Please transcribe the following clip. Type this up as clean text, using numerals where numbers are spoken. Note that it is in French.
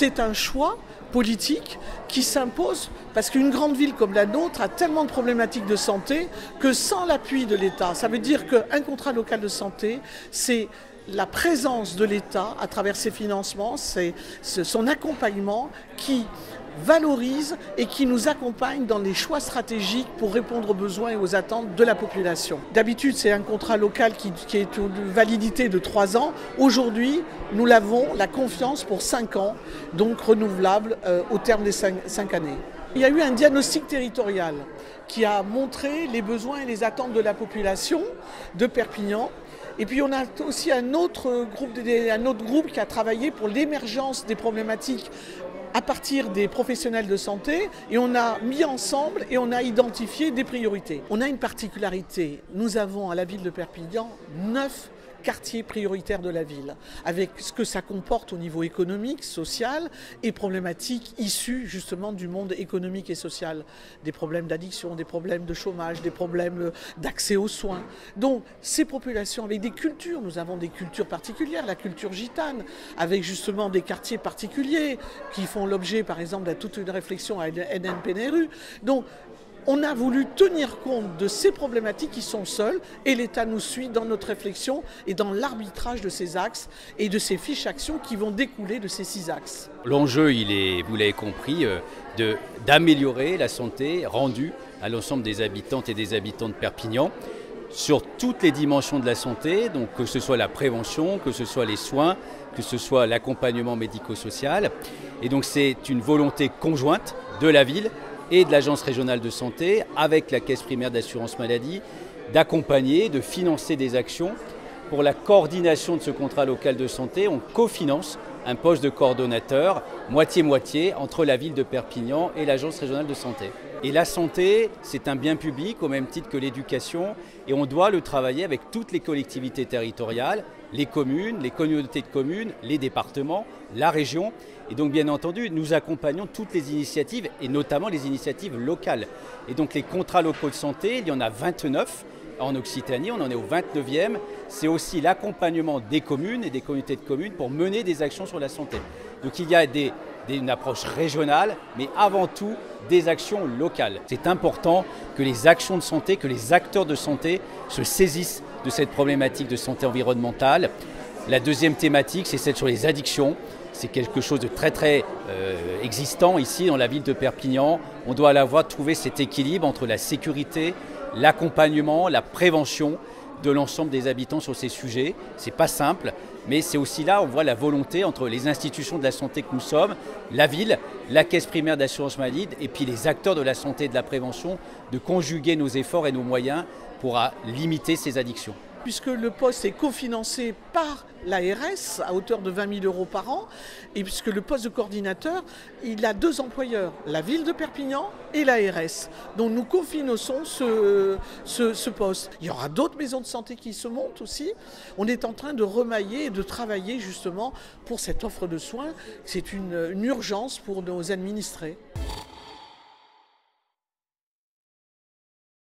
c'est un choix politique qui s'impose parce qu'une grande ville comme la nôtre a tellement de problématiques de santé que sans l'appui de l'État, ça veut dire qu'un contrat local de santé, c'est la présence de l'État à travers ses financements, c'est son accompagnement qui valorise et qui nous accompagne dans les choix stratégiques pour répondre aux besoins et aux attentes de la population. D'habitude, c'est un contrat local qui est une validité de 3 ans. Aujourd'hui, nous l'avons la confiance pour 5 ans, donc renouvelable au terme des 5 années. Il y a eu un diagnostic territorial qui a montré les besoins et les attentes de la population de Perpignan. Et puis on a aussi un autre groupe qui a travaillé pour l'émergence des problématiques à partir des professionnels de santé et on a mis ensemble et on a identifié des priorités. On a une particularité, nous avons à la ville de Perpignan 9 quartiers prioritaires de la ville, avec ce que ça comporte au niveau économique, social et problématiques issues justement du monde économique et social. Des problèmes d'addiction, des problèmes de chômage, des problèmes d'accès aux soins. Donc ces populations avec des cultures, nous avons des cultures particulières, la culture gitane, avec justement des quartiers particuliers qui font l'objet par exemple de toute une réflexion à NNPNRU. Donc on a voulu tenir compte de ces problématiques qui sont seules et l'État nous suit dans notre réflexion et dans l'arbitrage de ces axes et de ces fiches actions qui vont découler de ces 6 axes. L'enjeu, il est, vous l'avez compris, d'améliorer la santé rendue à l'ensemble des habitantes et des habitants de Perpignan sur toutes les dimensions de la santé, donc que ce soit la prévention, que ce soit les soins, que ce soit l'accompagnement médico-social. Et donc c'est une volonté conjointe de la ville et de l'Agence régionale de santé, avec la Caisse primaire d'assurance maladie, d'accompagner, de financer des actions. Pour la coordination de ce contrat local de santé, on cofinance un poste de coordonnateur, moitié-moitié, entre la ville de Perpignan et l'Agence régionale de santé. Et la santé, c'est un bien public au même titre que l'éducation, et on doit le travailler avec toutes les collectivités territoriales, les communes, les communautés de communes, les départements, la région. Et donc bien entendu, nous accompagnons toutes les initiatives, et notamment les initiatives locales. Et donc les contrats locaux de santé, il y en a 29 en Occitanie, on en est au 29e. C'est aussi l'accompagnement des communes et des communautés de communes pour mener des actions sur la santé. Donc il y a une approche régionale, mais avant tout des actions locales. C'est important que les actions de santé, que les acteurs de santé se saisissent de cette problématique de santé environnementale. La deuxième thématique, c'est celle sur les addictions. C'est quelque chose de très existant ici dans la ville de Perpignan. On doit à la fois trouver cet équilibre entre la sécurité, l'accompagnement, la prévention de l'ensemble des habitants sur ces sujets. C'est pas simple, mais c'est aussi là, on voit la volonté entre les institutions de la santé que nous sommes, la ville, la Caisse primaire d'assurance maladie et puis les acteurs de la santé et de la prévention, de conjuguer nos efforts et nos moyens pour limiter ces addictions. Puisque le poste est cofinancé par l'ARS à hauteur de 20 000 € par an, et puisque le poste de coordinateur, il a 2 employeurs, la ville de Perpignan et l'ARS. Donc nous cofinançons ce poste. Il y aura d'autres maisons de santé qui se montent aussi. On est en train de remailler et de travailler justement pour cette offre de soins. C'est une urgence pour nos administrés.